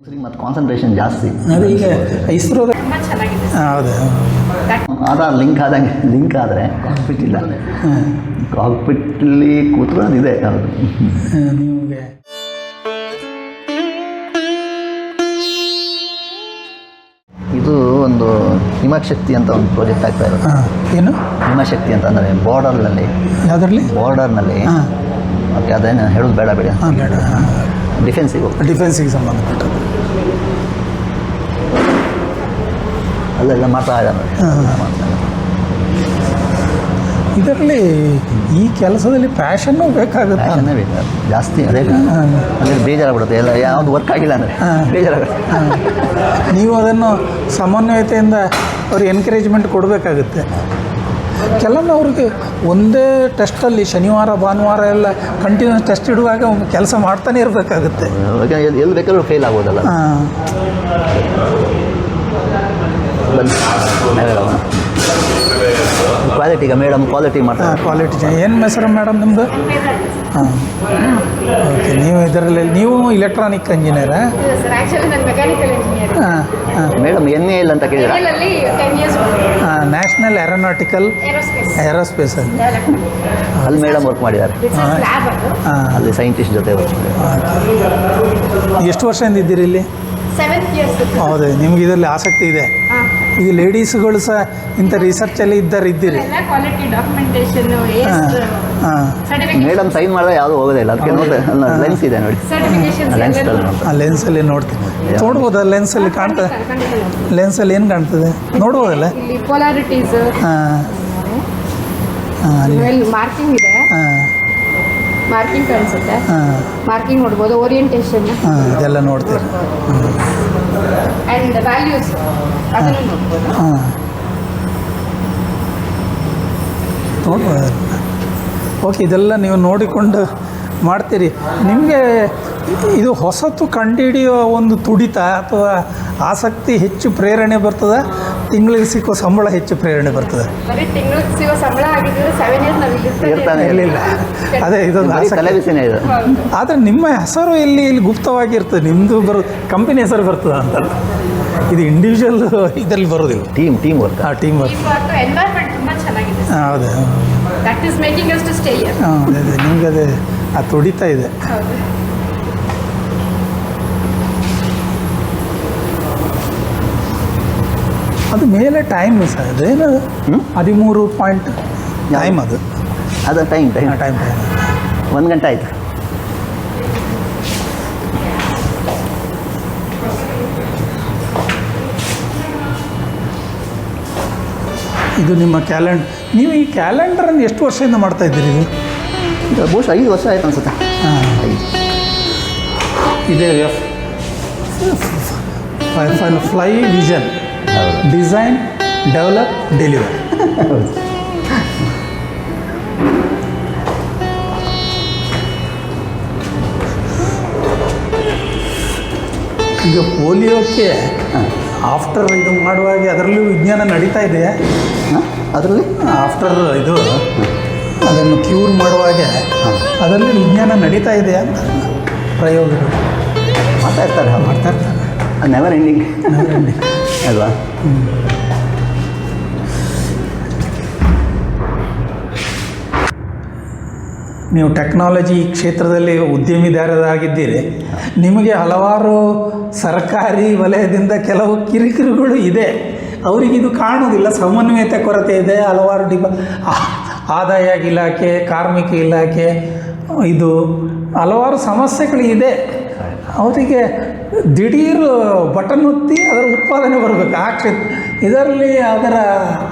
ಮತ್ತು ಕಾನ್ಸಂಟ್ರೇಷನ್ ಜಾಸ್ತಿ. ಅದು ಈಗ ಇಸ್ರೋದ ಹೌದು ಆಧಾರ್ ಲಿಂಕ್ ಆದರೆ ಕಾಕ್ಪಿಟ್ ಇಲ್ಲ, ಕಾಕ್ಪಿಟ್ಟಲ್ಲಿ ಕೂತ್ಕೊಳ್ಳೋದಿದೆ. ಹೌದು, ನಿಮಗೆ ಇದು ಒಂದು ಹಿಮಶಕ್ತಿ ಅಂತ ಒಂದು ಪ್ರಾಜೆಕ್ಟ್ ಆಗ್ತಾ ಇದೆ. ಏನು ಹಿಮಶಕ್ತಿ ಅಂತ ಅಂದರೆ ಬಾರ್ಡರ್ನಲ್ಲಿ ಓಕೆ, ಅದೇನು ಹೇಳೋದು ಬೇಡ ಬೇಡ, ಬೇಡ, ಡಿಫೆನ್ಸಿಗೆ ಸಂಬಂಧಪಟ್ಟದ್ದು ಅಲ್ಲೆಲ್ಲ ಮಾಡ್ತಾ ಇದ್ದಾರೆ. ಇದರಲ್ಲಿ ಈ ಕೆಲಸದಲ್ಲಿ ಪ್ಯಾಷನ್ನು ಬೇಕಾಗುತ್ತೆ, ಪ್ಯಾಷನ್ನೇ ಬೇಕು ಜಾಸ್ತಿ. ಅದೇ ಅದೇ ಬೇಜಾರಾಗ್ಬಿಡುತ್ತೆ, ಎಲ್ಲ ಯಾವುದು ವರ್ಕ್ ಆಗಿಲ್ಲ ಅಂದರೆ ಬೇಜಾರಾಗುತ್ತೆ. ನೀವು ಅದನ್ನು ಸಮನ್ವಯತೆಯಿಂದ ಅವ್ರಿಗೆ ಎನ್ಕರೇಜ್ಮೆಂಟ್ ಕೊಡಬೇಕಾಗುತ್ತೆ. ಕೆಲವೊಮ್ಮೆ ಅವ್ರಿಗೆ ಒಂದೇ ಟೆಸ್ಟಲ್ಲಿ ಶನಿವಾರ ಭಾನುವಾರ ಎಲ್ಲ ಕಂಟಿನ್ಯೂಸ್ ಟೆಸ್ಟ್ ಇಡುವಾಗ ಕೆಲಸ ಮಾಡ್ತಾನೆ ಇರಬೇಕಾಗುತ್ತೆ. ಎಲ್ಲಿ ಬೇಕಾದ್ರೂ ಫೇಲ್ ಆಗೋದಲ್ಲ. ಕ್ವಾಲಿಟಿಗ ಮೇಡಮ್ ಕ್ವಾಲಿಟಿ ಮಾಡ್ತಾರೆ. ಕ್ವಾಲಿಟಿ ಏನು ಹೆಸರು ಮೇಡಮ್ ನಿಮ್ಮದು? ಹಾಂ, ಓಕೆ. ನೀವು ಇದರಲ್ಲಿ ನೀವು ಇಲೆಕ್ಟ್ರಾನಿಕ್ ಇಂಜಿನಿಯರಾ? ಹಾಂ ಹಾಂ. ಮೇಡಮ್ NAL ಅಂತ ಕೇಳಿದ್ರೆ ಹಾಂ, ನ್ಯಾಷನಲ್ ಏರೋನಾಟಿಕಲ್ ಏರೋಸ್ಪೇಸ್ ಅಲ್ಲಿ ಮೇಡಮ್ ವರ್ಕ್ ಮಾಡಿದ್ದಾರೆ. ಹಾಂ, ಅಲ್ಲಿ ಸೈಂಟಿಸ್ಟ್ ಜೊತೆ ವರ್ಕ್ ಮಾಡಿದ್ದಾರೆ. ಎಷ್ಟು ವರ್ಷದಿಂದ ಇದ್ದೀರಿ ಇಲ್ಲಿ? 7 years. ಹೌದು, ನಿಮ್ಗೆ ಇದರಲ್ಲಿ ಆಸಕ್ತಿ ಇದೆ. ಈಗ ಲೇಡೀಸ್ಗಳು ಸಹ ಇಂಥ ರಿಸರ್ಚಲ್ಲಿ ಇದ್ದೀರಿ. ಕ್ವಾಲಿಟಿ ಡಾಕ್ಯುಮೆಂಟೇಷನ್ ಹಾಂ, ಮೇಡಮ್ ಸೈನ್ ಮಾಡಿದ್ರೆ ಯಾವುದು ಹೋಗೋದಿಲ್ಲ. ಅದಕ್ಕೆ ನೋಡಿ ಲೆನ್ಸ್ ಇದೆ ನೋಡಿ, ಆ ಲೆನ್ಸಲ್ಲಿ ನೋಡ್ತೀನಿ. ನೋಡ್ಬೋದಾ? ಲೆನ್ಸಲ್ಲಿ ಕಾಣ್ತದೆ? ಲೆನ್ಸಲ್ಲಿ ಏನು ಕಾಣ್ತದೆ ನೋಡ್ಬೋದಲ್ಲ? ಪೊಲಾರಿಟೀಸ್, ಹಾಂ ಹಾಂ, ಮಾರ್ಕಿಂಗ್ ಇದೆ, ಹಾಂ ಮಾರ್ಕಿಂಗ್ ಕಾಣಿಸುತ್ತೆ, ಹಾಂ ಮಾರ್ಕಿಂಗ್ ನೋಡ್ಬೋದು, ಓರಿಯೆಂಟೇಷನ್ ಹಾಂ, ಇದೆಲ್ಲ ನೋಡ್ತೀರಿ. ಆ್ಯಂಡ್ ವ್ಯಾಲ್ಯೂಸ್ ಅದನ್ನು ನೋಡ್ಬೋದು. ಹಾಂ, ನೋಡ್ಬೋದು. ಓಕೆ, ಇದೆಲ್ಲ ನೀವು ನೋಡಿಕೊಂಡು ಮಾಡ್ತೀರಿ. ನಿಮಗೆ ಇದು ಹೊಸತು ಕಂಡುಹಿಡಿಯೋ ಒಂದು ತುಡಿತ ಅಥವಾ ಆಸಕ್ತಿ ಹೆಚ್ಚು ಪ್ರೇರಣೆ ಬರ್ತದೆ? ತಿಂಗಳಿಗೆ ಸಿಕ್ಕೋ ಸಂಬಳ ಹೆಚ್ಚು ಪ್ರೇರಣೆ ಬರ್ತದೆ? ಬರೀ ತಿಂಗಳಿಗೆ ಸಿಗೋ ಸಂಬಳ ಆಗಿದ್ದರೆ 7 years ನಾವು ಇರ್ತಾನೆ ಇರಲಿಲ್ಲ. ಅದೇ ಇದೊಂದು ಆಸಕ್ತಿ. ತಲೆಬಿಸಿನೇ ಇದೆ. ಆದರೆ ನಿಮ್ಮ ಹೆಸರು ಇಲ್ಲಿ ಗುಪ್ತವಾಗಿರ್ತದೆ. ನಿಮ್ಮದು ಕಂಪನಿ ಹೆಸರು ಬರ್ತದೆ ಅಂತಲ್ಲ, ಇದು ಇಂಡಿವಿಜುವಲ್ ಇದರಲ್ಲಿ ಬರೋದಿಲ್ಲ. Team work. ಹಾಂ, ಟೀಮ್ ವರ್ಕ್. ಎನ್ವೈರ್ಮೆಂಟ್ ತುಂಬ ಚೆನ್ನಾಗಿದೆ. ಹೌದು, that is making us to stay here. ಹಾಂ, ಅದೇ ನಿಮಗೆ ಅದೇ ಆ ತುಡಿತಾ ಇದೆ. ಹೌದು. ಅದು ಮೇಲೆ ಟೈಮ್ ಸರ್, ಅದೇನು 13 ಪಾಯಿಂಟ್ ಟೈಮ್ ಅದು ಟೈಮ್ 1 ಗಂಟೆ ಆಯಿತು. ಇದು ನಿಮ್ಮ ಕ್ಯಾಲೆಂಡರ್. ನೀವು ಈ ಕ್ಯಾಲೆಂಡರನ್ನು ಎಷ್ಟು ವರ್ಷದಿಂದ ಮಾಡ್ತಾ ಇದ್ದೀರಿ? ಇದು ಬಹುಶಃ 5 ವರ್ಷ ಆಯ್ತು ಅನ್ಸುತ್ತೆ. ಹಾಂ, 5. ಇದೇ fly vision, design, develop, deliver. ಈಗ ಪೋಲಿಯೋಕ್ಕೆ ಆಫ್ಟರ್ ಇದು ಮಾಡುವಾಗ ಅದರಲ್ಲೂ ವಿಜ್ಞಾನ ನಡೀತಾ ಇದೆ. ಅದರಲ್ಲಿ ಆಫ್ಟರ್ ಇದು ಅದನ್ನು ಕ್ಯೂರ್ ಮಾಡುವಾಗ ಅದರಲ್ಲಿ ವಿಜ್ಞಾನ ನಡೀತಾ ಇದೆ ಅಂತ ಪ್ರಯೋಗಗಳು ಮಾಡ್ತಾ ಇರ್ತಾರೆ. ನೆವರ್ ಎಂಡಿಂಗ್ ಅಲ್ವಾ? ನೀವು ಟೆಕ್ನಾಲಜಿ ಕ್ಷೇತ್ರದಲ್ಲಿ ಉದ್ಯಮಿದಾರರಾಗಿದ್ದೀರಿ. ನಿಮಗೆ ಹಲವಾರು ಸರ್ಕಾರಿ ವಲಯದಿಂದ ಕೆಲವು ಕಿರಿಕಿರಿಗಳು ಇದೆ. ಅವರಿಗಿದು ಕಾಣೋದಿಲ್ಲ. ಸಮನ್ವಯತೆ ಕೊರತೆ ಇದೆ. ಹಲವಾರು ಆದಾಯ ಇಲಾಖೆ, ಕಾರ್ಮಿಕ ಇಲಾಖೆ, ಇದು ಹಲವಾರು ಸಮಸ್ಯೆಗಳಿದೆ. ಅವರಿಗೆ ದಿಢೀರ್ ಬಟನ್ ಒತ್ತಿ ಅದರ ಉತ್ಪಾದನೆ ಬರಬೇಕು ಆ ಕ್ಷೇತ್ರ. ಇದರಲ್ಲಿ ಅದರ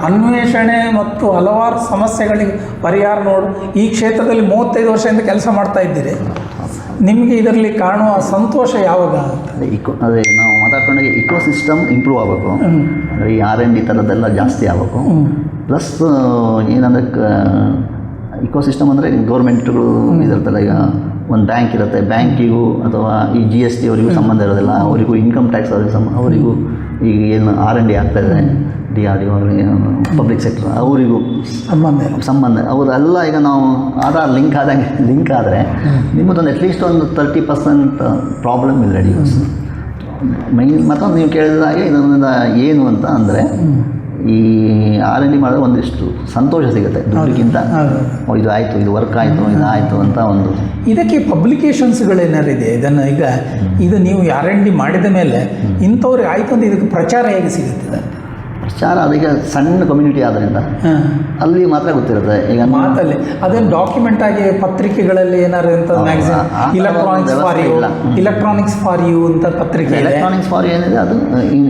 ಅನ್ವೇಷಣೆ ಮತ್ತು ಹಲವಾರು ಸಮಸ್ಯೆಗಳಿಗೆ ಪರಿಹಾರ ಈ ಕ್ಷೇತ್ರದಲ್ಲಿ 35 ವರ್ಷದಿಂದ ಕೆಲಸ ಮಾಡ್ತಾ ಇದ್ದೀರಿ. ನಿಮಗೆ ಇದರಲ್ಲಿ ಕಾಣುವ ಸಂತೋಷ ಯಾವಾಗ? ಅದೇ ನಾವು ಮಾತಾಡ್ಕೊಂಡಾಗ ಇಕೋಸಿಸ್ಟಮ್ ಇಂಪ್ರೂವ್ ಆಗಬೇಕು. ಅಂದರೆ ಈ R&D ಥರದ್ದೆಲ್ಲ ಜಾಸ್ತಿ ಆಗಬೇಕು. ಪ್ಲಸ್ ಏನಂದರೆ ಇಕೋಸಿಸ್ಟಮ್ ಅಂದರೆ ಗೌರ್ಮೆಂಟ್ಗಳು ಇದಿರ್ತಲ್ಲ. ಈಗ ಒಂದು ಬ್ಯಾಂಕ್ ಇರುತ್ತೆ, ಬ್ಯಾಂಕಿಗೂ ಅಥವಾ ಈ GST ಅವರಿಗೂ ಸಂಬಂಧ ಇರೋದಿಲ್ಲ. ಅವರಿಗೂ ಇನ್ಕಮ್ ಟ್ಯಾಕ್ಸ್ ಅವರಿಗೂ ಈಗ ಏನು R&D ಆಗ್ತಾಯಿದೆ, DRDO ಪಬ್ಲಿಕ್ ಸೆಕ್ಟರ್ ಅವರಿಗೂ ಸಂಬಂಧ ಅವರೆಲ್ಲ. ಈಗ ನಾವು ಆಧಾರ್ ಲಿಂಕ್ ಆದರೆ ನಿಮ್ಮದೊಂದು ಅಟ್ಲೀಸ್ಟ್ ಒಂದು 30% ಪ್ರಾಬ್ಲಮ್ ಇದೆ ರೆಡ್ಯೂಸ್. ಮತ್ತೊಂದು ನೀವು ಕೇಳಿದ ಹಾಗೆ ಇದರಿಂದ ಏನು ಅಂತ ಅಂದರೆ ಈ R&D ಮಾಡಿದ್ರೆ ಒಂದಿಷ್ಟು ಸಂತೋಷ ಸಿಗುತ್ತೆ ದುಡ್ಡಿಗಿಂತ. ಇದು ಆಯಿತು, ಇದು ವರ್ಕ್ ಆಯಿತು, ಇದು ಆಯಿತು ಅಂತ ಒಂದು. ಇದಕ್ಕೆ ಪಬ್ಲಿಕೇಶನ್ಸ್ಗಳೇನಾರು ಇದೆ? ಇದನ್ನು ಈಗ ಇದು ನೀವು R&D ಮಾಡಿದ ಮೇಲೆ ಇಂಥವ್ರಿಗೆ ಆಯಿತು ಅಂತ ಇದಕ್ಕೆ ಪ್ರಚಾರ ಹೇಗೆ ಸಿಗುತ್ತದೆ? ಪ್ರಚಾರ ಅದೀಗ ಸಣ್ಣ ಕಮ್ಯುನಿಟಿ ಆದ್ದರಿಂದ ಅಲ್ಲಿ ಮಾತ್ರ ಗೊತ್ತಿರುತ್ತೆ. ಈಗ ಮಾತಲ್ಲಿ ಅದೇನು ಡಾಕ್ಯುಮೆಂಟ್ ಆಗಿ ಪತ್ರಿಕೆಗಳಲ್ಲಿ ಏನಾರು ಅಂತ ಮ್ಯಾಗಝಿನ್ ಇಲೆಕ್ಟ್ರಾನಿಕ್ಸ್ ಫಾರ್ ಯು ಅಂತ ಪತ್ರಿಕೆ ಇದೆ. ಎಲೆಕ್ಟ್ರಾನಿಕ್ಸ್ ಫಾರ್ ಏನಿದೆ ಅದು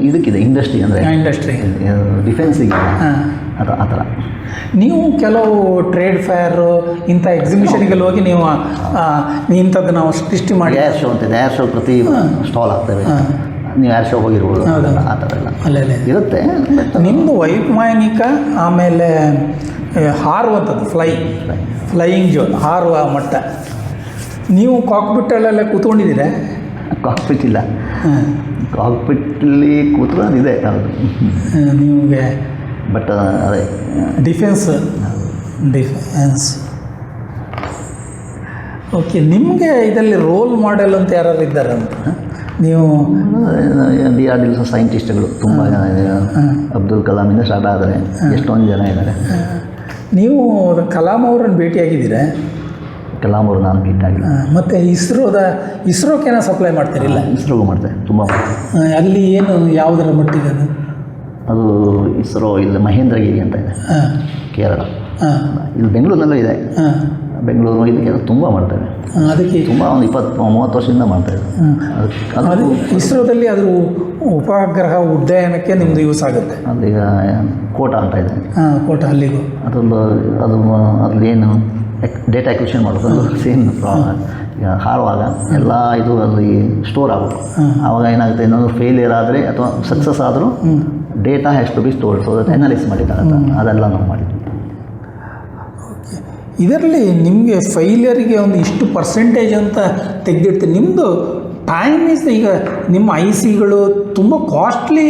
ಇದಕ್ಕಿದೆ, ಇಂಡಸ್ಟ್ರಿ ಅಂದರೆ ಇಂಡಸ್ಟ್ರಿ ಡಿಫೆನ್ಸಿಗೆ ಅದು ಆ ಥರ. ನೀವು ಕೆಲವು ಟ್ರೇಡ್ ಫೇರ್ ಇಂಥ ಎಕ್ಸಿಬಿಷನ್ಗೆಲ್ಲ ಹೋಗಿ ನೀವು ಇಂಥದ್ದು ನಾವು ಸೃಷ್ಟಿ ಮಾಡಿ ಏರ್ ಶೋ ಅಂತಿದೆ, ಏರ್ ಶೋ ಪ್ರತಿ ಸ್ಟಾಲ್ ಆಗ್ತವೆ. ನೀವು ಏರ್ ಶೋ ಹೋಗಿರ್ಬೋದು, ಆ ಥರ ಎಲ್ಲ ಅಲ್ಲೇ ಇರುತ್ತೆ. ನಿಮ್ಮದು ವೈಜ್ಞಾನಿಕ ಆಮೇಲೆ ಹಾರುವಂಥದ್ದು ಫ್ಲೈಯಿಂಗ್ ಜೋನ್, ಹಾರುವ ಮಟ್ಟ. ನೀವು ಕಾಕ್ಪಿಟ್ಟಲ್ಲೆಲ್ಲ ಕೂತ್ಕೊಂಡಿದ್ದೀರಾ? ಕಾಕ್ಪಿಟ್ ಇಲ್ಲ, ಕಾಕ್ಪಿಟ್ಟಲ್ಲಿ ಕೂತ್ಕೊಂಡಿದೆ ಹೌದು. ನಿಮಗೆ ಬಟ್ ಅದೇ ಡಿಫೆನ್ಸ್ ಓಕೆ. ನಿಮಗೆ ಇದರಲ್ಲಿ ರೋಲ್ ಮಾಡೆಲ್ ಅಂತ ಯಾರು ಇದ್ದಾರೆ ಅಂತ ನೀವು? DRDO ಸೈಂಟಿಸ್ಟ್ಗಳು ತುಂಬ ಜನ ಇದ್ದಾರೆ. ಅಬ್ದುಲ್ ಕಲಾಮಿಂದ ಸ್ಟಾರ್ಟ್ ಆದರೆ ಎಷ್ಟೊಂದು ಜನ ಇದ್ದಾರೆ. ನೀವು ಕಲಾಂ ಅವರನ್ನು ಭೇಟಿಯಾಗಿದ್ದೀರಾ? ಕಲಾಂ ಅವರು ನಾನು ಭೇಟಿ ಆಗಿಲ್ಲ. ಮತ್ತು ಇಸ್ರೋಕ್ಕೇನೋ ಸಪ್ಲೈ ಮಾಡ್ತೀರಿಲ್ಲ? ಇಸ್ರೋಗೂ ಮಾಡ್ತಾರೆ, ತುಂಬ ಮಾಡ್ತಾರೆ. ಅಲ್ಲಿ ಏನು ಯಾವುದರ ಮಟ್ಟಿಗೆ ಅದು ಇಸ್ರೋ ಇಲ್ಲಿ ಮಹೇಂದ್ರಗಿರಿ ಅಂತ ಇದೆ, ಕೇರಳ. ಇಲ್ಲಿ ಬೆಂಗಳೂರಿನಲ್ಲೂ ಇದೆ, ಬೆಂಗಳೂರು ಇದಕ್ಕೆ ತುಂಬ ಮಾಡ್ತೇವೆ. ಅದಕ್ಕೆ ತುಂಬ ಒಂದು 20-30 ವರ್ಷದಿಂದ ಮಾಡ್ತಾಯಿದ್ದೆ. ಅದು ಇಸ್ರೋದಲ್ಲಿ ಅದು ಉಪಗ್ರಹ ಉಡ್ಡಯನಕ್ಕೆ ನಿಮ್ಮದು ಯೂಸ್ ಆಗುತ್ತೆ. ಅಲ್ಲೀಗ ಕೋಟ ಅಂತ ಇದೆ, ಕೋಟ ಅಲ್ಲಿಗೂ ಅದ್ರಲ್ಲಿ ಏನು ಡೇಟಾ ಅಕ್ವಿಷನ್ ಮಾಡೋದು ಸೇಮ್ ಈಗ ಹಾರುವಾಗ ಎಲ್ಲ ಇದು ಅಲ್ಲಿ ಸ್ಟೋರ್ ಆಗೋದು. ಆವಾಗ ಏನಾಗುತ್ತೆ, ಇನ್ನೊಂದು ಫೇಲಿಯರ್ ಆದರೆ ಅಥವಾ ಸಕ್ಸಸ್ ಆದರೂ data has to be stored, so that analyse ಮಾಡಿದ್ದಾಗತ್ತೆ. ಅದೆಲ್ಲ ನಾವು ಮಾಡಿದ್ವಿ. ಇದರಲ್ಲಿ ನಿಮಗೆ ಫೈಲಿಯರಿಗೆ ಒಂದು ಇಷ್ಟು ಪರ್ಸೆಂಟೇಜ್ ಅಂತ ತೆಗೆದಿರ್ತೀವಿ. ನಿಮ್ಮದು ಟೈಮ್ ಈಸ್, ಈಗ ನಿಮ್ಮ ICಗಳು ತುಂಬ ಕಾಸ್ಟ್ಲಿ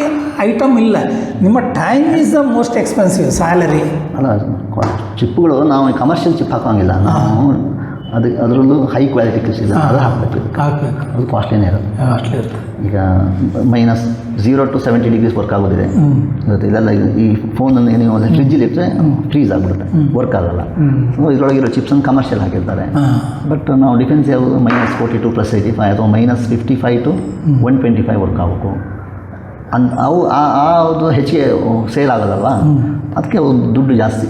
ಐಟಮ್ ಇಲ್ಲ, ನಿಮ್ಮ time is the most expensive. Salary ಅಲ್ಲ, ಚಿಪ್ಪುಗಳು ನಾವು ಕಮರ್ಷಿಯಲ್ ಚಿಪ್ ಹಾಕೋಂಗಿಲ್ಲ ನಾವು. ಅದರಲ್ಲೂ ಹೈ ಕ್ವಾಲಿಟಿ ಕೃಷಿಲ್ಲ, ಅದು ಹಾಕಬೇಕು. ಅದು ಕಾಸ್ಟ್ಲಿನೇ ಇರುತ್ತೆ. ಕಾಸ್ಟ್ಲಿ ಇರುತ್ತೆ. ಈಗ -0 to 70 ಡಿಗ್ರೀಸ್ ವರ್ಕ್ ಆಗೋದಿದೆ ಇವತ್ತು. ಇದೆಲ್ಲ ಈ ಫೋನಲ್ಲಿ ನೀವು ಫ್ರಿಜ್ಜಲ್ಲಿ ಇಟ್ಟರೆ ಫ್ರೀಸ್ ಆಗಿಬಿಡುತ್ತೆ, ವರ್ಕ್ ಆಗಲ್ಲ. ಸೊ ಇದರೊಳಗಿರೋ ಚಿಪ್ಸನ್ನು ಕಮರ್ಷಿಯಲ್ ಹಾಕಿರ್ತಾರೆ. ಬಟ್ ನಾವು ಡಿಫೆನ್ಸ್ ಯಾವುದು -42 + 85 ಅಥವಾ -55 to 125 ವರ್ಕ್ ಆಗಬೇಕು. ಅದು ಹೆಚ್ಚಿಗೆ ಸೇಲ್ ಆಗೋದಲ್ವ, ಅದಕ್ಕೆ ದುಡ್ಡು ಜಾಸ್ತಿ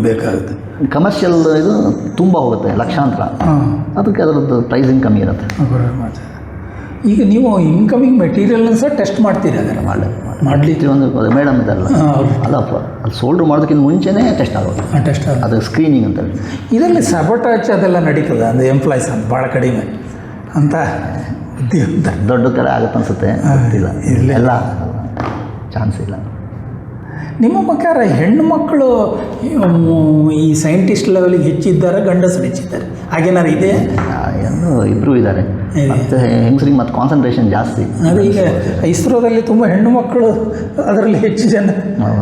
ಬೇಕಾಗುತ್ತೆ. ಕಮರ್ಷಿಯಲ್ ಇದು ತುಂಬ ಹೋಗುತ್ತೆ, ಲಕ್ಷಾಂತರ. ಅದಕ್ಕೆ ಅದರದ್ದು ಪ್ರೈಸಿಂಗ್ ಕಮ್ಮಿ ಇರುತ್ತೆ. ಈಗ ನೀವು ಇನ್ಕಮಿಂಗ್ ಮೆಟೀರಿಯಲ್ನ ಸಹ ಟೆಸ್ಟ್ ಮಾಡ್ತೀರಿ? ಅದನ್ನು ಮಾಡಲಿಕ್ಕೆ ಒಂದು ಮೇಡಮ್ ಇದ್ದಾರಲ್ಲ, ಅಲ್ಲಪ್ಪ, ಅದು ಸೋಲ್ಡ್ರ್ ಮಾಡೋದಕ್ಕಿಂತ ಮುಂಚೆನೇ ಟೆಸ್ಟ್ ಆಗೋದು. ಅದು ಸ್ಕ್ರೀನಿಂಗ್ ಅಂತ. ಇದರಲ್ಲಿ ಸಬಟಾಚ್ ಅದೆಲ್ಲ ನಡೀತದೆ ಅಂದರೆ ಎಂಪ್ಲಾಯ್ಸ್ ಅಂತ ಭಾಳ ಕಡಿಮೆ ಅಂತ ದೊಡ್ಡ ಕಡೆ ಆಗುತ್ತೆ ಅನಿಸುತ್ತೆ, ಗೊತ್ತಿಲ್ಲ. ಎಲ್ಲ ಚಾನ್ಸ್ ಇಲ್ಲ. ನಿಮ್ಮ ಪ್ರಕಾರ ಹೆಣ್ಣು ಮಕ್ಕಳು ಈ ಸೈಂಟಿಸ್ಟ್ ಲೆವೆಲಿಗೆ ಹೆಚ್ಚಿದ್ದಾರೆ, ಗಂಡಸರು ಹೆಚ್ಚಿದ್ದಾರೆ, ಹಾಗೇನಾರು ಇದೆ? ಇಬ್ಬರು ಇದ್ದಾರೆ. ಮತ್ತು ಹೆಂಗಸರಿಗೆ ಮತ್ತು ಕಾನ್ಸಂಟ್ರೇಷನ್ ಜಾಸ್ತಿ. ಅದೇ ಈಗ ಇಸ್ರೋದಲ್ಲಿ ತುಂಬ ಹೆಣ್ಣು ಮಕ್ಕಳು ಅದರಲ್ಲಿ ಹೆಚ್ಚು ಜನ.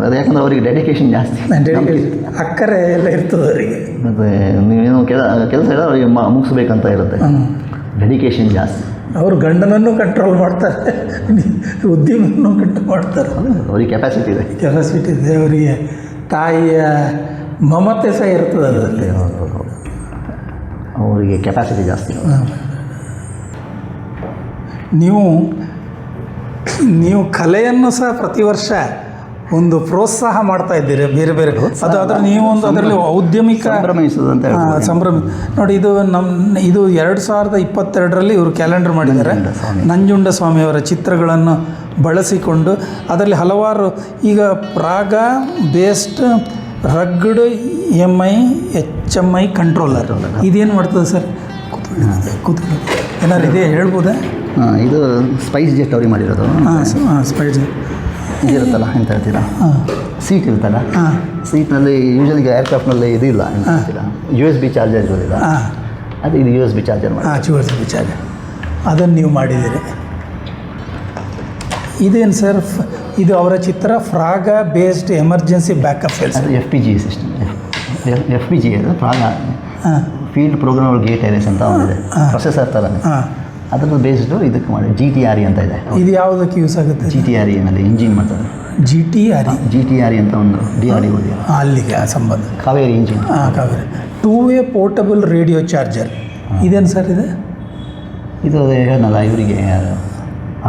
ಅದು ಯಾಕಂದರೆ ಅವರಿಗೆ ಡೆಡಿಕೇಶನ್ ಜಾಸ್ತಿ, ಅಕ್ಕರೆ ಎಲ್ಲ ಇರ್ತದೆ ಅವರಿಗೆ. ಮತ್ತು ನೀವೇನು ಕೆಲಸ ಎಲ್ಲ ಅವರಿಗೆ ಮುಗಿಸ್ಬೇಕಂತ ಇರುತ್ತೆ, ಡೆಡಿಕೇಶನ್ ಜಾಸ್ತಿ. ಅವರು ಗಂಡನನ್ನು ಕಂಟ್ರೋಲ್ ಮಾಡ್ತಾರೆ, ಉದ್ಯಮವನ್ನು ಕಂಟ್ರೋಲ್ ಮಾಡ್ತಾರೆ. ಅವ್ರಿಗೆ ಕೆಪಾಸಿಟಿ ಇದೆ ಅವರಿಗೆ. ತಾಯಿಯ ಮಮತೆ ಸಹ ಇರ್ತದೆ ಅದರಲ್ಲಿ, ಅವರಿಗೆ ಕೆಪಾಸಿಟಿ ಜಾಸ್ತಿ. ನೀವು ಕಲೆಯನ್ನು ಸಹ ಪ್ರತಿ ವರ್ಷ ಒಂದು ಪ್ರೋತ್ಸಾಹ ಮಾಡ್ತಾ ಇದ್ದೀರಿ ಬೇರೆ ಬೇರೆ. ಅದು ಅದರ ನೀವು ಒಂದು ಅದರಲ್ಲಿ ಔದ್ಯಮಿಕ ಸಂಭ್ರಮ ನೋಡಿ. ಇದು 2022ರಲ್ಲಿ ಇವರು ಕ್ಯಾಲೆಂಡರ್ ಮಾಡಿದ್ದಾರೆ. ನಂಜುಂಡ ಸ್ವಾಮಿಯವರ ಚಿತ್ರಗಳನ್ನು ಬಳಸಿಕೊಂಡು ಅದರಲ್ಲಿ ಹಲವಾರು ಈಗ ಪ್ರಾಗ ಬೇಸ್ಡ್ ರಗ್ಡ್ MI HMI ಕಂಟ್ರೋಲರ್. ಇದೇನು ಮಾಡ್ತದೆ ಸರ್? ಕೂತ್ಕೊಳ್ಳಿ, ಏನಾರು ಇದೆ ಹೇಳ್ಬೋದಾ? ಇದು ಸ್ಪೈಸ್ ಜೆಟ್ ಅವ್ರಿಗೆ ಮಾಡಿರೋದು. ಸ್ಪೈಸ್ ಇದಿರುತ್ತಲ್ಲ ಎಂತ ಹೇಳ್ತೀರಾ, ಸೀಟ್ ಇರುತ್ತಲ್ಲ, ಸೀಟ್ನಲ್ಲಿ ಯೂಶಲಿ ಏರ್ಕ್ರಾಫ್ಟ್ನಲ್ಲಿ ಇದಿಲ್ಲ ಎಂತ ಹೇಳ್ತೀರಾ, USB ಚಾರ್ಜರ್ ಇರೋದಿಲ್ಲ, ಅದು ಇದು USB ಚಾರ್ಜರ್ ಮಾಡಿ. USB ಚಾರ್ಜರ್ ಅದನ್ನು ನೀವು ಮಾಡಿದ್ದೀರಿ. ಇದೇನು ಸರ್? ಇದು ಅವರ ಚಿತ್ರ, ಫ್ರಾಗ ಬೇಸ್ಡ್ ಎಮರ್ಜೆನ್ಸಿ ಬ್ಯಾಕಪ್ ಫೈಲ್ಸ್. ಅದು FPG ಸಿಸ್ಟಮ್. FPG ಅದು ಫ್ರಾಗ ಫೀಲ್ಡ್ ಪ್ರೋಗ್ರಾಮಬಲ್ ಗೇಟ್ ಅರೇಸ್ ಅಂತ ಒಂದಿದೆ, ಪ್ರೊಸೆಸರ್ ಥರನೇ. ಅದ್ರದ್ದು ಬೇಸ್ಡು ಇದಕ್ಕೆ ಮಾಡಿ GTRE ಅಂತ ಇದೆ. ಇದು ಯಾವುದಕ್ಕೆ ಯೂಸ್ ಆಗುತ್ತೆ? GTRE ಏನಲ್ಲಿ ಇಂಜಿನ್ ಮಾಡ್ತಾರೆ. GTRE ಅಂತ ಒಂದು DRDO ಇದೆ. ಅಲ್ಲಿಗೆ ಸಂಬಂಧ Kaveri engine. Kaveri 2-way portable radio charger ಇದೇನು ಸರ್ ಇದು? ಇದು ಹೇಳಲ್ಲ ಇವರಿಗೆ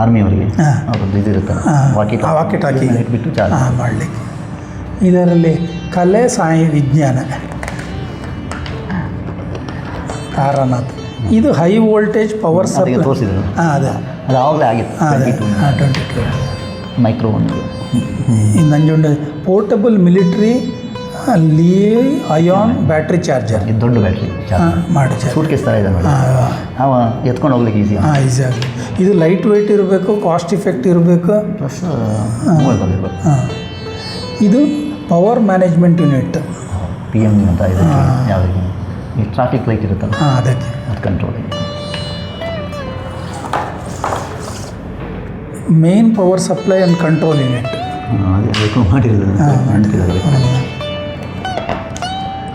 ಆರ್ಮಿಯವರಿಗೆ ಅವ್ರದ್ದು ಇದಿರುತ್ತಲ್ಲ ವಾಕಿ ಟಾಕಿ ಇಟ್ಬಿಟ್ಟು ಚಾರ್ಜ್ ಮಾಡಲಿಕ್ಕೆ. ಇದರಲ್ಲಿ ಕಲೆ ಸಾಯಿ ವಿಜ್ಞಾನ ತಾರಾನಾಥ್. ಇದು ಹೈ ವೋಲ್ಟೇಜ್ ಪವರ್ ಸಪ್ಲೈ ತೋರಿಸಿದ್ರು. ಅದೇ ಅದು ಆವಾಗಲೇ ಆಗಿತ್ತು. 22 ಮೈಕ್ರೋ ಒಂದು Nanjunda portable military lithium battery charger. ಇದು ದೊಡ್ಡ ಬ್ಯಾಟ್ರಿ ಮಾಡಿ ಸೂಟ್ ಕೇಸ್ ಥರ ಇದೆ ನೋಡಿ. ನಾವು ಎತ್ಕೊಂಡು ಹೋಗ್ಲಿಕ್ಕೆ ಈಸಿ. ಈಸಿಯಾಗಿ. ಇದು ಲೈಟ್ ವೆಯ್ಟ್ ಇರಬೇಕು, ಕಾಸ್ಟ್ ಇಫೆಕ್ಟ್ ಇರಬೇಕು, ಪ್ಲಸ್ ಇದು ಪವರ್ ಮ್ಯಾನೇಜ್ಮೆಂಟ್ ಯೂನಿಟ್ PM ಅಂತ ಇದೆ. ಯಾವುದಕ್ಕೆ ಈ ಟ್ರಾಫಿಕ್ ಲೈಟ್ ಇರುತ್ತಲ್ಲ ಅದಕ್ಕೆ ಅದು control. Main power supply and control unit. ಅದಕ್ಕೆ ಮಾಡಿರೋದು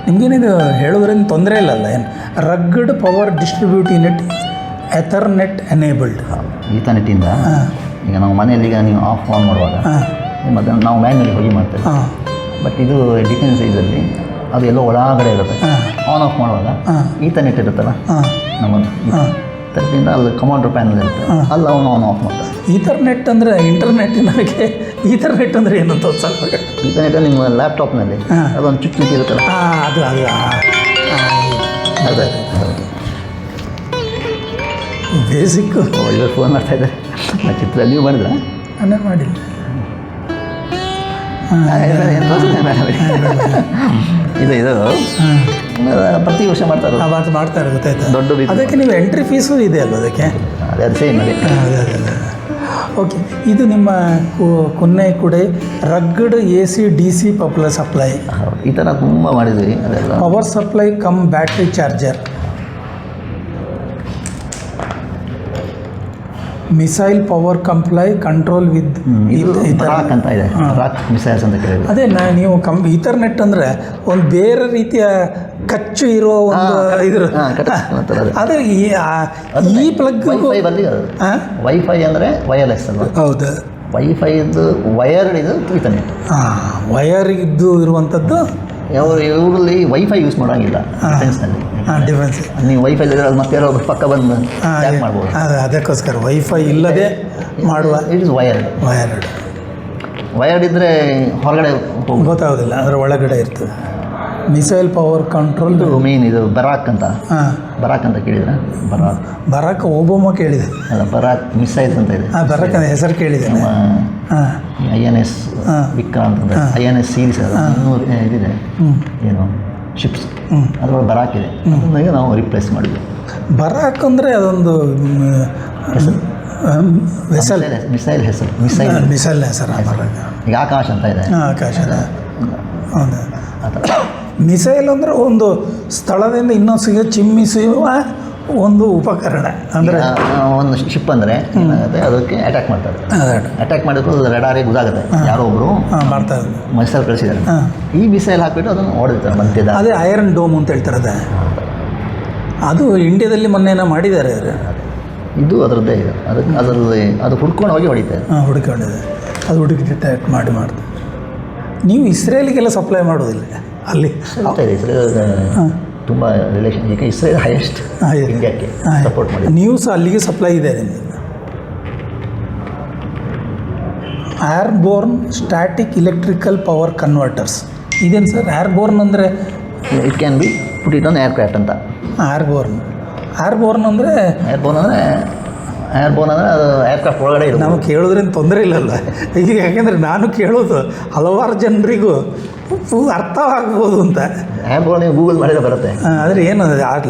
ನಿಮಗೇನಿದು ಹೇಳೋದ್ರಿಂದ ತೊಂದರೆ ಇಲ್ಲಲ್ಲ ಏನು? ರಗ್ಗಡ್ ಪವರ್ ಡಿಸ್ಟ್ರಿಬ್ಯೂಟ್ ಯೂನಿಟ್ ಎಥರ್ನೆಟ್ ಎನೇಬಲ್ಡ್. ಈಥರ್ನೆಟ್ಟಿಂದ ಈಗ ನಾವು ಮನೆಯಲ್ಲಿ ಈಗ ನೀವು ಆನ್ ಮಾಡುವಾಗ ಮತ್ತು ನಾವು ಮ್ಯಾನ್ಯಲಿ ಹೋಗಿ ಮಾಡ್ತೇವೆ. ಬಟ್ ಇದು ಡಿಫೆನ್ಸ್ ಇದರಲ್ಲಿ ಅದು ಎಲ್ಲೋ ಒಳಗಡೆ ಇರುತ್ತೆ. ಆಫ್ ಮಾಡುವಾಗ ಈಥರ್ನೆಟ್ ಇರುತ್ತಲ್ಲ ನಮ್ಮದು ಇದರಿಂದ ಅಲ್ಲಿ ಕಮಾಂಡರ್ ಪ್ಯಾನಲ್ ಇರುತ್ತೆ, ಅಲ್ಲಿ ಅವನು ಆಫ್ ಮಾಡ್ತಾರೆ. ಈಥರ್ನೆಟ್ ಅಂದರೆ ಇಂಟರ್ನೆಟ್ಟಿನವರಿಗೆ ಈಥರ್ನೆಟ್ ಅಂದರೆ ಏನು ಅಂತ ಒಂದು ಸ್ವಲ್ಪ ಈಥರ್ನೆಟ್ ನಿಮ್ಮ ಲ್ಯಾಪ್ಟಾಪ್ನಲ್ಲಿ ಅದೊಂದು ಚುಚ್ಚು ಇರುತ್ತಲ್ಲ ಅದು ಅದೇ ಬೇಸಿಕ್ಕು. ಇವಾಗ ಫೋನ್ ಮಾಡ್ತಾ ಇದ್ದಾರೆ. ಆ ಚಿತ್ರ ನೀವು ಮಾಡಿದ್ರ? ನಾನು ಮಾಡಿಲ್ಲ. ಇದು ಪ್ರತಿ ವರ್ಷ ಮಾಡ್ತಾರೆ. ಮಾಡ್ತಾರೆ ಗೊತ್ತಾಯ್ತು. ದೊಡ್ಡ ಅದಕ್ಕೆ ನೀವು ಎಂಟ್ರಿ ಫೀಸು ಇದೆ ಅಲ್ವ ಅದಕ್ಕೆ? ಅದು ಸೇಮ್ ಅದೇ. ಓಕೆ. ಇದು ನಿಮ್ಮ ಕುನ್ನೆಕುಡೆ ರಗ್ಗಡ್ AC DC ಪವರ್ ಸಪ್ಲೈ. ಈ ಥರ ತುಂಬ ಮಾಡಿದ್ವಿ. ಅದೆಲ್ಲ power supply come battery charger. Missile power comply control with rock ಅಂತ ಇದೆ. ರಾಕ್ ಮಿಸೈಲ್ಸ್ ಅಂತ ಕೇಳಿದ್ವಿ. ಅದೇ ನೀವು ಈಥರ್ನೆಟ್ ಅಂದರೆ ಒಂದು ಬೇರೆ ರೀತಿಯ ಕಚ್ಚು ಇರೋ ಒಂದು ಇದ್ರ ಅದೇ ಈ ಪ್ಲಗ್ ವೈಫೈ ಅಂದರೆ ವೈರ್ಲೆಸ್ ಅಲ್ವಾ? ಹೌದು. ವೈಫೈದು ವಯರ್ಡ್ ಇದು ಈಥರ್ನೆಟ್. ವಯರ್ ಇದ್ದು ಇರುವಂಥದ್ದು. ಇವರಲ್ಲಿ ವೈಫೈ ಯೂಸ್ ಮಾಡೋಂಗಿಲ್ಲ ಡಿಫೆನ್ಸ್ನಲ್ಲಿ. ಡಿಫೆನ್ಸ್ ನೀವು ವೈಫೈ ಮತ್ತೆ ಯಾರೋ ಪಕ್ಕ ಬಂದು ಮಾಡ್ಬೋದು. ಅದಕ್ಕೋಸ್ಕರ ವೈಫೈ ಇಲ್ಲದೆ ಮಾಡುವ. ಇಟ್ ಇಸ್ ವಯರ್ಡ್ ಇದ್ದರೆ ಹೊರಗಡೆ ಗೊತ್ತಾಗೋದಿಲ್ಲ, ಅದರ ಒಳಗಡೆ ಇರ್ತದೆ. ಮಿಸೈಲ್ ಪವರ್ ಕಂಟ್ರೋಲ್ ಮೇನ್ ಇದು ಬರಾಕ್ ಅಂತ ಕೇಳಿದ್ರೆ ಬರಾಕ್ ಒಬಾಮ ಕೇಳಿದೆ. ಬರಾಕ್ ಮಿಸೈಲ್ಸ್ ಅಂತ ಇದೆ. ಬರಾಕ್ ಅಂತ ಹೆಸರು ಕೇಳಿದೆ. INS ವಿಕ್ರಾಂತ್ ಅಂತ INS ಸೀರೀಸ್ ಇದಿದೆ ಏನು ಶಿಪ್ಸ್, ಅದರೊಳಗೆ ಬರಾಕ್ ಇದೆ. ಅದನ್ನ ನಾವು ರಿಪ್ಲೇಸ್ ಮಾಡಿದ್ವಿ. ಬರಾಕ್ ಅಂದರೆ ಅದೊಂದು ವೆಸಲ್, ಮಿಸೈಲ್ ಹೆಸರು. ಮಿಸೈಲ್ ಹೆಸರು ಈಗ ಆಕಾಶ ಅಂತ ಇದೆ. ಆಕಾಶ ಹೌದು. ಮಿಸೈಲ್ ಅಂದರೆ ಒಂದು ಸ್ಥಳದಿಂದ ಇನ್ನೊಂದು ಚಿಮ್ಮಿಸುವ ಒಂದು ಉಪಕರಣ. ಅಂದರೆ ಒಂದು ಶಿಪ್ ಅಂದರೆ ಏನಾಗುತ್ತೆ, ಅದಕ್ಕೆ ಅಟ್ಯಾಕ್ ಮಾಡ್ತಾರೆ. ಅಟ್ಯಾಕ್ ಮಾಡಿದ್ರು ರೆಡಾರಿಗೆ ಗೊತ್ತಾಗುತ್ತೆ ಯಾರೋ ಒಬ್ಬರು ಮಾಡ್ತಾರೆ, ಮಿಸೈಲ್ ಕಳಿಸಿದ್ದಾರೆ. ಈ ಮಿಸೈಲ್ ಹಾಕಿಬಿಟ್ಟು ಅದನ್ನು ಹೊಡೆದಿರ್ತಾರೆ ಮಧ್ಯದ. ಅದೇ ಐರನ್ ಡೋಮ್ ಅಂತ ಹೇಳ್ತಾರೆ. ಅದು ಇಂಡಿಯಾದಲ್ಲಿ ಮೊನ್ನೆನ ಮಾಡಿದ್ದಾರೆ. ಇದು ಅದರದ್ದೇ ಇದೆ. ಅದು ಹುಡ್ಕೊಂಡು ಹೋಗಿ ಹೊಡಿತಾರೆ. ಹುಡುಕೊಂಡಿದೆ. ಅದು ಹುಡುಕಿ ಡಿಟೆಕ್ಟ್ ಮಾಡ್ತಾರೆ. ನೀವು ಇಸ್ರೇಲಿಗೆಲ್ಲ ಸಪ್ಲೈ ಮಾಡೋದಿಲ್ಲ ಅಲ್ಲಿ? ಇಸ್ರೇಲ್ ತುಂಬ ರಿಲೇಷನ್. ಈಗ ಇಸ್ರೇಲ್ ಹೈಯೆಸ್ಟ್ ಇಂಡಿಯಾಕ್ಕೆ ಸಪೋರ್ಟ್ ಮಾಡಿ. ನೀವು ಸಹ ಅಲ್ಲಿಗೆ ಸಪ್ಲೈ ಇದೆ ನಿಮಗೆ. Airborne static electrical power converters ಇದೇನು ಸರ್? ಏರ್ಬೋರ್ನ್ ಅಂದರೆ it can be put it on aircraft ಅಂತ. ಏರ್ಬೋರ್ನ್ ಅಂದರೆ ಅದು ಏರ್ಕ್ರಾಫ್ಟ್ ಒಳಗಡೆ ಇರೋದು. ನಾವು ಕೇಳೋದ್ರಿಂದ ತೊಂದರೆ ಇಲ್ಲಲ್ಲ ಈಗ, ಯಾಕೆಂದರೆ ನಾನು ಕೇಳೋದು ಹಲವಾರು ಜನರಿಗೂ ಅರ್ಥವಾಗ್ಬೋದು ಅಂತ. ಏರ್ಬೋರ್ನ್ ನೀವು ಗೂಗಲ್ ಮಾಡಿದ್ರೆ ಬರುತ್ತೆ. ಆದರೆ ಏನು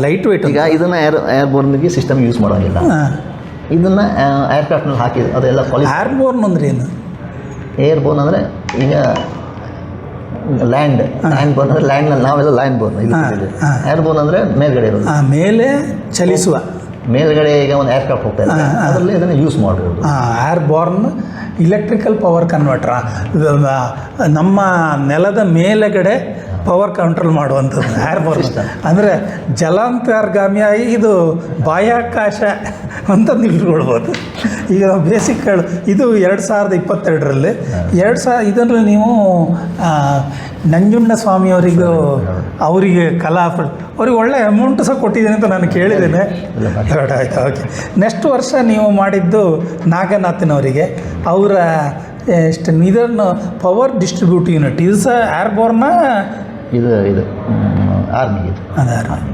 ಲೈಟ್ ವೆಯ್ಟ್. ಈಗ ಇದನ್ನು ಏರ್ಬೋರ್ನ್ಗೆ ಸಿಸ್ಟಮ್ ಯೂಸ್ ಮಾಡೋಂಗಿಲ್ಲ. ಇದನ್ನು ಏರ್ಕ್ರಾಫ್ಟ್ನಲ್ಲಿ ಹಾಕಿದ್ರು ಅದೆಲ್ಲ ಕ್ವಾಲಿಟಿ. ಏರ್ಬೋರ್ನ್ ಅಂದರೆ ಏನು? ಏರ್ಬೋರ್ನ್ ಅಂದರೆ ಈಗ ಲ್ಯಾಂಡ್ ಬೋರ್ನ್ ಅಂದರೆ ಲ್ಯಾಂಡ್ನಲ್ಲಿ ನಾವೆಲ್ಲ ಲ್ಯಾಂಡ್ ಬೋರ್ನ್. ಏರ್ಬೋರ್ನ್ ಅಂದರೆ ಮೇಲ್ಗಡೆ ಇರೋದು, ಮೇಲೆ ಚಲಿಸುವ. ಮೇಲ್ಗಡೆ ಈಗ ಒಂದು ಏರ್ಕ್ರಾಫ್ಟ್ ಹೋಗ್ತಾ ಇದೆ, ಅದರಲ್ಲಿ ಇದನ್ನು ಯೂಸ್ ಮಾಡ್ಬೋದು. ಏರ್ಬೋರ್ನ್ ಇಲೆಕ್ಟ್ರಿಕಲ್ ಪವರ್ ಕನ್ವರ್ಟರ್ ನಮ್ಮ ನೆಲದ ಮೇಲೆಗಡೆ ಪವರ್ ಕಂಟ್ರೋಲ್ ಮಾಡುವಂಥದ್ದು ಏರ್ಬೋರ್ನ್ ಅಂದರೆ ಜಲಾಂತರ್ಗಾಮಿಯಾಗಿ ಇದು ಬಾಹ್ಯಾಕಾಶ ಅಂತ ಇಟ್ಕೊಳ್ಬೋದು. ಈಗ ನಾವು ಬೇಸಿಕ್ಗಳು ಇದು 2022ರಲ್ಲಿ ಇದರಲ್ಲಿ ನೀವು ನಂಜುಂಡ ಸ್ವಾಮಿಯವರಿಗೂ ಅವರಿಗೆ ಅವ್ರಿಗೆ ಒಳ್ಳೆ ಅಮೌಂಟ್ ಸಹ ಕೊಟ್ಟಿದ್ದೀನಿ ಅಂತ ನಾನು ಕೇಳಿದ್ದೇನೆ. ಆಯ್ತು, ಓಕೆ. ನೆಕ್ಸ್ಟ್ ವರ್ಷ ನೀವು ಮಾಡಿದ್ದು ನಾಗನಾಥನವರಿಗೆ ಅವರ ಇದನ್ನು ಪವರ್ ಡಿಸ್ಟ್ರಿಬ್ಯೂಟ್ ಯೂನಿಟ್ ಇದು ಸಹ ಏರ್ಬೋರ್ನ ಇದು ಆರ್ಮಿ ಇದು. ಅದು ಆರ್ಮಿ.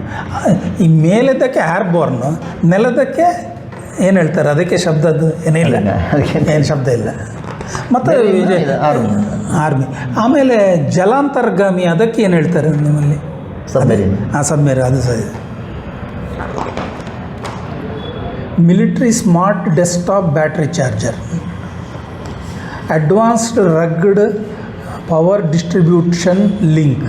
ಈ ಮೇಲೆದ್ದಕ್ಕೆ ಏರ್ಬೋರ್ನು, ನೆಲದಕ್ಕೆ ಏನು ಹೇಳ್ತಾರೆ ಅದಕ್ಕೆ ಶಬ್ದದ್ದು ಏನಿಲ್ಲ, ಏನು ಶಬ್ದ ಇಲ್ಲ. ಮತ್ತು ಆರ್ಮಿ. ಆಮೇಲೆ ಜಲಾಂತರ್ಗಾಮಿ ಅದಕ್ಕೆ ಏನು ಹೇಳ್ತಾರೆ ನಿಮ್ಮಲ್ಲಿ? ಸಬ್ಮೆರಿನ್. ಸಬ್ಮೆರಿನ್ ಅದು ಸಹ. Military smart desktop battery charger, advanced rugged power distribution link.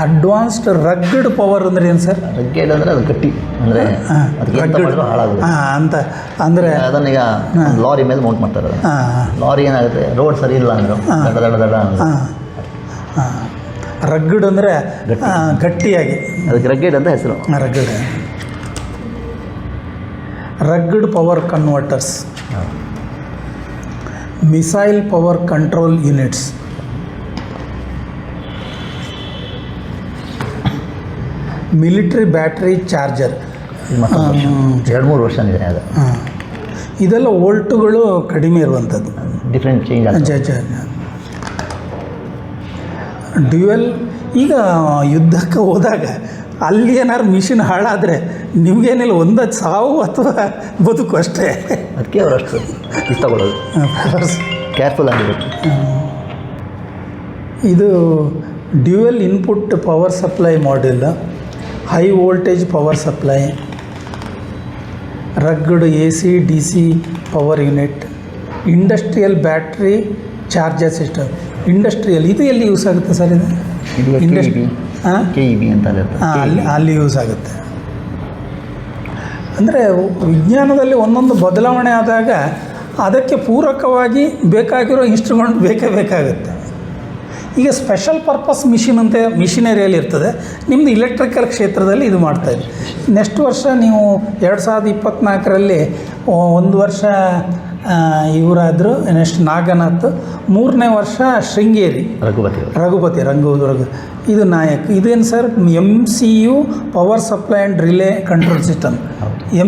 Advanced rugged power ಅಂದರೆ ಏನು ಸರ್? ರಗ್ಗೆಡ್ ಅಂದರೆ ಅದು ಗಟ್ಟಿ, ಅಂದರೆ ಅಂತ ಅಂದರೆ ಅದನ್ನ ಈಗ ಲಾರಿ ಮೇಲೆ ಮೌಂಟ್ ಮಾಡ್ತಾರೆ. ಲಾರಿ ಏನಾಗುತ್ತೆ, ರೋಡ್ ಸರಿ ಇಲ್ಲ ಅಂದ್ರೆ ದಡ ರಗ್ಗಡ್ ಅಂದರೆ ಗಟ್ಟಿಯಾಗಿ, ಅದಕ್ಕೆ ರಗ್ಗೆಡ್ ಅಂತ ಹೆಸರು. Rugged. Rugged power converters, missile power control units, military battery charger. 2-3 ವರ್ಷ ಇದೆ ಅದು. ಇದೆಲ್ಲ ವೋಲ್ಟುಗಳು ಕಡಿಮೆ ಇರುವಂಥದ್ದು, ಡಿಫ್ರೆಂಟ್ ಚೇಂಜ್. ಡ್ಯುಯಲ್. ಈಗ ಯುದ್ಧಕ್ಕೆ ಹೋದಾಗ ಅಲ್ಲಿ ಏನಾದ್ರು ಮಿಷಿನ್ ಹಾಳಾದರೆ ನಿಮಗೇನಿಲ್ಲ, ಒಂದು ಸಾವು ಅಥವಾ ಬದುಕು ಅಷ್ಟೇ. ಅದಕ್ಕೆ ಅವರು ಅಷ್ಟು ಇಷ್ಟಪಡೋದು, ಕೇರ್ಫುಲ್ ಆಗಿರುತ್ತೆ. ಇದು dual input power supply module, high voltage power supply, rugged AC DC power unit, industrial battery charger system. Industrial ಇದು ಎಲ್ಲಿ ಯೂಸ್ ಆಗುತ್ತೆ ಸರ್? ಇದು KEB ಅಂತ ಅಲ್ಲಿ ಯೂಸ್ ಆಗುತ್ತೆ. ಅಂದರೆ ವಿಜ್ಞಾನದಲ್ಲಿ ಒಂದೊಂದು ಬದಲಾವಣೆ ಆದಾಗ ಅದಕ್ಕೆ ಪೂರಕವಾಗಿ ಬೇಕಾಗಿರೋ ಇನ್ಸ್ಟ್ರೂಮೆಂಟ್ ಬೇಕಾಗುತ್ತೆ. ಈಗ ಸ್ಪೆಷಲ್ ಪರ್ಪಸ್ ಮಿಷಿನ್ ಅಂತ ಮಿಷಿನರಿಯಲ್ಲಿ ಇರ್ತದೆ. ನಿಮ್ಮದು ಇಲೆಕ್ಟ್ರಿಕಲ್ ಕ್ಷೇತ್ರದಲ್ಲಿ ಇದು ಮಾಡ್ತಾಯಿದೆ. ನೆಕ್ಸ್ಟ್ ವರ್ಷ ನೀವು 2024ರಲ್ಲಿ 1 ವರ್ಷ ಇವರಾದರು, ನೆಕ್ಸ್ಟ್ ನಾಗನಾಥ್, 3ನೇ ವರ್ಷ ಶೃಂಗೇರಿ ರಘುಪತಿ ಇದು ನಾಯಕ್. ಇದೇನು sir? MCU power supply and relay control system.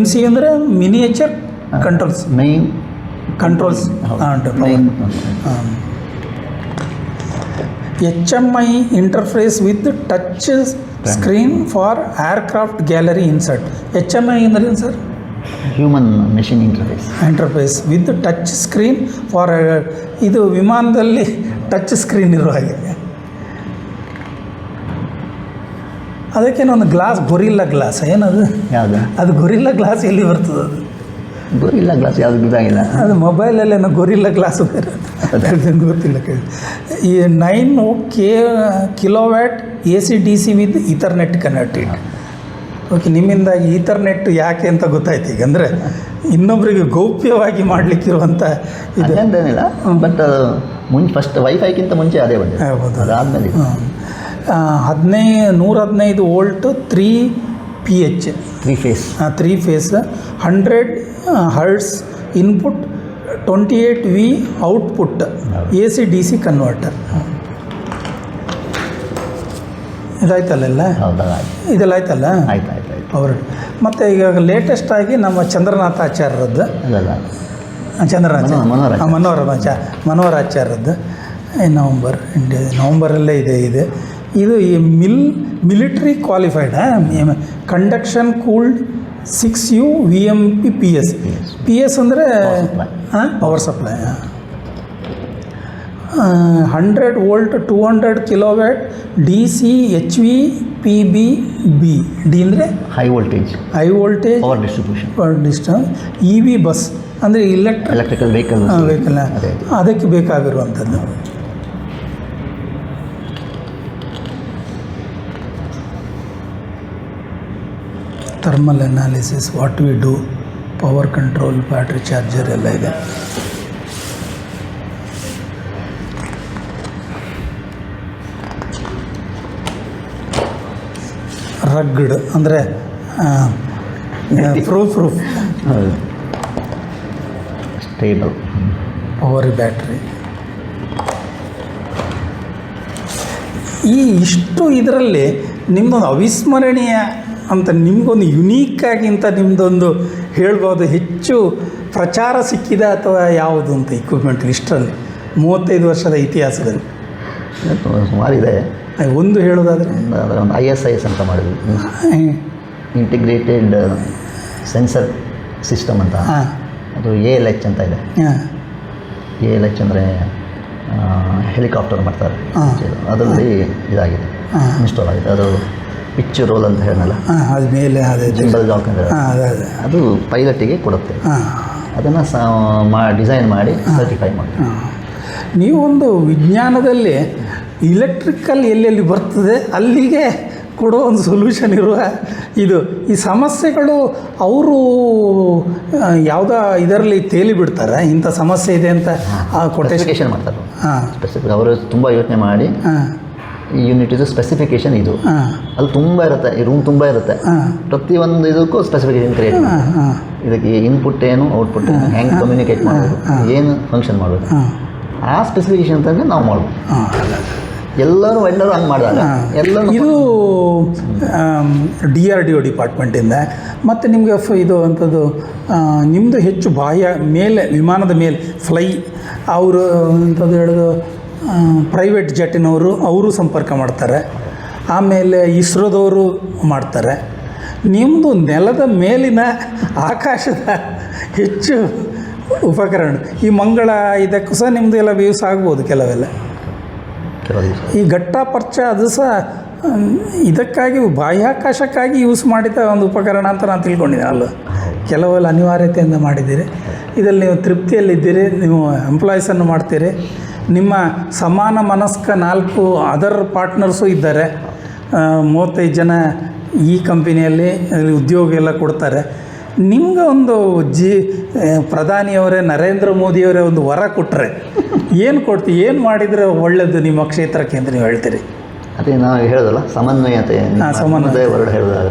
MCU ಅಂದರೆ miniature controls, main controls. HMI interface with touch screen for aircraft gallery insert. HMI ಅಂದರೆ ಏನು sir? Human machine interface with touch screen for. ಇದು ವಿಮಾನದಲ್ಲಿ touch screen ಇರೋ ಹಾಗೆ. ಅದಕ್ಕೇನೊಂದು glass, gorilla glass ಏನದು? ಯಾವುದು ಅದು? ಗೊರಿಲ್ಲ ಗ್ಲಾಸ್ ಎಲ್ಲಿ ಬರ್ತದೆ? ಅದು ಗೊರಿಲ್ಲ ಗ್ಲಾಸ್ ಯಾವುದು ಗೊತ್ತಾಗಿಲ್ಲ. ಅದು ಮೊಬೈಲಲ್ಲೇನೋ ಗೊರಿಲ್ಲ ಗ್ಲಾಸ್ ಬೇರೆ ಗೊತ್ತಿಲ್ಲ. ಈ 9 kilowatt AC DC with ethernet connected. Okay, ನಿಮ್ಮಿಂದಾಗಿ ಈಥರ್ನೆಟ್ ಯಾಕೆ ಅಂತ ಗೊತ್ತಾಯ್ತು ಈಗ. ಅಂದರೆ ಇನ್ನೊಬ್ಬರಿಗೆ ಗೌಪ್ಯವಾಗಿ ಮಾಡಲಿಕ್ಕಿರುವಂಥ ಇದು ಏನಿಲ್ಲ. ಬಟ್ ಫಸ್ಟ್ ವೈಫೈಗಿಂತ ಮುಂಚೆ ಅದೇ ಬಂದಿದೆ. ಅದಾದಮೇಲೆ 115 volt 3 PH 3 phase 100 hertz input, 28 V output, AC DC converter. ಇದಾಯ್ತಲ್ಲ? ಇದೆಲ್ಲ ಆಯ್ತಲ್ಲ? ಆಯ್ತು. ಅವರು ಮತ್ತು ಈಗ ಲೇಟೆಸ್ಟ್ ಆಗಿ ನಮ್ಮ ಚಂದ್ರನಾಥಾಚಾರ್ಯರದ್ದು, ಮನೋಹರಾಚಾರ್ಯರದ್ದು ನವಂಬರಲ್ಲೇ ಇದೆ. ಇದು ಈ military qualified conduction cooled 6U VMP PS ಅಂದರೆ power supply. 100 volt 200 kilowatt DC HVPB D ಅಂದರೆ high voltage power distribution. EV bus ಅಂದರೆ ಎಲೆಕ್ಟ್ರಿಕಲ್ ವೆಹಿಕಲ್ ಅದಕ್ಕೆ ಬೇಕಾಗಿರುವಂಥದ್ದು. Thermal analysis, what we do, power control, battery charger ಎಲ್ಲ ಇದೆ. ರಗ್ಡ್ ಅಂದರೆ proof stable power battery. ಈ ಇಷ್ಟು ಇದರಲ್ಲಿ ನಿಮ್ಮದೊಂದು ಅವಿಸ್ಮರಣೀಯ ಅಂತ ನಿಮಗೊಂದು ಯುನೀಕಾಗಿ ಅಂತ ನಿಮ್ಮದೊಂದು ಹೇಳ್ಬೋದು, ಹೆಚ್ಚು ಪ್ರಚಾರ ಸಿಕ್ಕಿದ ಅಥವಾ ಯಾವುದು ಅಂತ ಇಕ್ವಿಪ್ಮೆಂಟ್ ಇಷ್ಟರಲ್ಲಿ 35 ವರ್ಷದ ಇತಿಹಾಸದಲ್ಲಿ ಸುಮಾರಿದೆ. ಒಂದು ಹೇಳೋದಾದರೆ ಅದರ ಒಂದು ISIS ಅಂತ ಮಾಡಿದ್ವಿ, ಇಂಟಿಗ್ರೇಟೆಡ್ ಸೆನ್ಸರ್ ಸಿಸ್ಟಮ್ ಅಂತ. ಹಾಂ, ಅದು ALH ಅಂತ ಇದೆ. ಹಾಂ, ALH ಅಂದರೆ ಹೆಲಿಕಾಪ್ಟರ್ ಮಾಡ್ತಾರೆ, ಹಾಂ. ಅದರಲ್ಲಿ ಇದಾಗಿದೆ, ಹಾಂ. ಇನ್ಸ್ಟಾಲ್ ಆಗಿದೆ. ಅದು ಪಿಚ್ ರೋಲ್ ಅಂತ ಹೇಳಲ್ಲ, ಹಾಂ, ಅದು ಮೇಲೆ ಅದೇ ಜಿಂಬಲ್ ಜಾಕ್ ಅಂತ ಹಾಂ, ಅದೇ ಅದು ಪೈಲಟಿಗೆ ಕೊಡುತ್ತೆ. ಹಾಂ. ಅದನ್ನು ಡಿಸೈನ್ ಮಾಡಿ ಸರ್ಟಿಫೈ ಮಾಡ್ತೀವಿ. ನೀವೊಂದು ವಿಜ್ಞಾನದಲ್ಲಿ ಇಲೆಕ್ಟ್ರಿಕಲ್ ಎಲ್ಲೆಲ್ಲಿ ಬರ್ತದೆ ಅಲ್ಲಿಗೆ ಕೊಡೋ ಒಂದು ಸೊಲ್ಯೂಷನ್ ಇರುವ ಇದು. ಈ ಸಮಸ್ಯೆಗಳು ಅವರು ಯಾವುದೋ ಇದರಲ್ಲಿ ತೇಲಿ ಬಿಡ್ತಾರೆ, ಇಂಥ ಸಮಸ್ಯೆ ಇದೆ ಅಂತ ಕೊಟೇಶನ್ ಮಾಡ್ತಾರೆ. ಹಾಂ, ಸ್ಪೆಸಿಫಿಕ್ ಅವರು ತುಂಬ ಯೋಚನೆ ಮಾಡಿ ಹಾಂ, ಈ ಯೂನಿಟ್ ಇದು ಸ್ಪೆಸಿಫಿಕೇಶನ್ ಇದು, ಹಾಂ, ಅಲ್ಲಿ ತುಂಬ ಇರುತ್ತೆ, ಈ ರೂಮ್ ತುಂಬ ಇರುತ್ತೆ. ಹಾಂ, ಪ್ರತಿಯೊಂದು ಇದಕ್ಕೂ ಸ್ಪೆಸಿಫಿಕೇಶನ್ ಕ್ರಿಯೇಟ್ ಮಾಡಿ, ಹಾಂ, ಹಾಂ, ಇದಕ್ಕೆ ಇನ್ಪುಟ್ ಏನು ಔಟ್ಪುಟ್ ಏನು, ಹೆಂಗೆ ಕಮ್ಯುನಿಕೇಟ್ ಮಾಡೋದು, ಏನು ಫಂಕ್ಷನ್ ಮಾಡೋದು, ಹಾಂ, ಆ ಸ್ಪೆಸಿಫಿಕೇಶನ್ ತಂದರೆ ನಾವು ಮಾಡ್ಬೋದು. ಹಾಂ. ಎಲ್ಲರೂ ಆನ್ ಮಾಡಿದಾಗ ಎಲ್ಲರೂ ಇದು DRDO ಡಿಪಾರ್ಟ್ಮೆಂಟಿಂದ. ಮತ್ತು ನಿಮಗೆ ಇದು ಅಂಥದ್ದು ನಿಮ್ಮದು ಹೆಚ್ಚು ಬಾಹ್ಯ ಮೇಲೆ ವಿಮಾನದ ಮೇಲೆ ಫ್ಲೈ ಅವರು ಅಂಥದ್ದು ಹೇಳೋದು ಪ್ರೈವೇಟ್ ಜೆಟ್ಟಿನವರು ಅವರು ಸಂಪರ್ಕ ಮಾಡ್ತಾರೆ, ಆಮೇಲೆ ಇಸ್ರೋದವರು ಮಾಡ್ತಾರೆ. ನಿಮ್ಮದು ನೆಲದ ಮೇಲಿನ ಆಕಾಶದ ಹೆಚ್ಚು ಉಪಕರಣ. ಈ ಮಂಗಳ ಇದಕ್ಕೂ ಸಹ ನಿಮ್ಮದು ಎಲ್ಲ ವ್ಯೂಸ್ ಆಗ್ಬೋದು ಕೆಲವೆಲ್ಲ. ಈ ಘಟ್ಟಪರ್ಚ ಅದು ಸಹ ಇದಕ್ಕಾಗಿ ಬಾಹ್ಯಾಕಾಶಕ್ಕಾಗಿ ಯೂಸ್ ಮಾಡಿದ ಒಂದು ಉಪಕರಣ ಅಂತ ನಾನು ತಿಳ್ಕೊಂಡಿದ್ದೆ. ಅಲ್ಲ, ಕೆಲವೆಲ್ಲ ಅನಿವಾರ್ಯತೆಯಿಂದ ಮಾಡಿದ್ದೀರಿ. ಇದರಲ್ಲಿ ನೀವು ತೃಪ್ತಿಯಲ್ಲಿದ್ದೀರಿ, ನೀವು ಎಂಪ್ಲಾಯೀಸನ್ನು ಮಾಡ್ತೀರಿ. ನಿಮ್ಮ ಸಮಾನ ಮನಸ್ಕ 4 ಅದರ್ ಪಾರ್ಟ್ನರ್ಸು ಇದ್ದಾರೆ. 35 ಜನ ಈ ಕಂಪನಿಯಲ್ಲಿ ಉದ್ಯೋಗ ಎಲ್ಲ ಕೊಡ್ತಾರೆ. ನಿಮ್ಗೆ ಒಂದು ಪ್ರಧಾನಿಯವರೇ ನರೇಂದ್ರ ಮೋದಿಯವರೇ ಒಂದು ವರ ಕೊಟ್ಟರೆ ಏನು ಕೊಡ್ತೀವಿ, ಏನು ಮಾಡಿದರೆ ಒಳ್ಳೆಯದು ನಿಮ್ಮ ಕ್ಷೇತ್ರಕ್ಕೆ ಅಂತ ನೀವು ಹೇಳ್ತೀರಿ? ಅದೇ ನಾವು ಹೇಳೋದಲ್ಲ, ಸಮನ್ವಯತೆ. ಸಮನ್ವಯ ವರ್ಡ್ ಹೇಳೋದಾಗ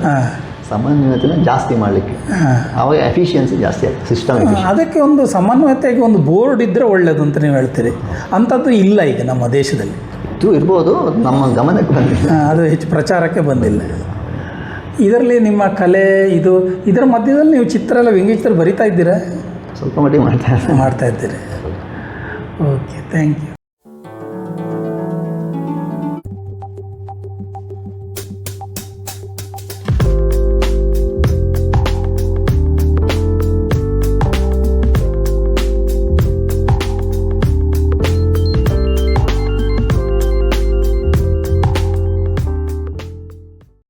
ಸಮನ್ವಯತೆನ ಜಾಸ್ತಿ ಮಾಡಲಿಕ್ಕೆ, ಆವಾಗ ಎಫಿಷಿಯನ್ಸಿ ಜಾಸ್ತಿ ಆಗ್ತದೆ, ಸಿಸ್ಟಮ್. ಅದಕ್ಕೆ ಒಂದು ಸಮನ್ವಯತೆಗೆ ಒಂದು ಬೋರ್ಡ್ ಇದ್ದರೆ ಒಳ್ಳೆಯದು ಅಂತ ನೀವು ಹೇಳ್ತೀರಿ. ಅಂಥದ್ದು ಇಲ್ಲ ಈಗ ನಮ್ಮ ದೇಶದಲ್ಲಿ. ಇದು ಇರ್ಬೋದು, ನಮ್ಮ ಗಮನಕ್ಕೆ ಬಂದಿಲ್ಲ, ಅದು ಹೆಚ್ಚು ಪ್ರಚಾರಕ್ಕೆ ಬಂದಿಲ್ಲ. ಇದರಲ್ಲಿ ನಿಮ್ಮ ಕಲೆ ಇದರ ಮಧ್ಯದಲ್ಲಿ ನೀವು ಚಿತ್ರ ಎಲ್ಲ ವ್ಯಂಗ್ಯಚಿತ್ರ ಬರಿತಾ ಇದ್ದೀರಾ? ಸ್ವಲ್ಪ ಮಟ್ಟಿಗೆ ಮಾಡ್ತಾ ಇದ್ದೀರಿ. Okay, thank you.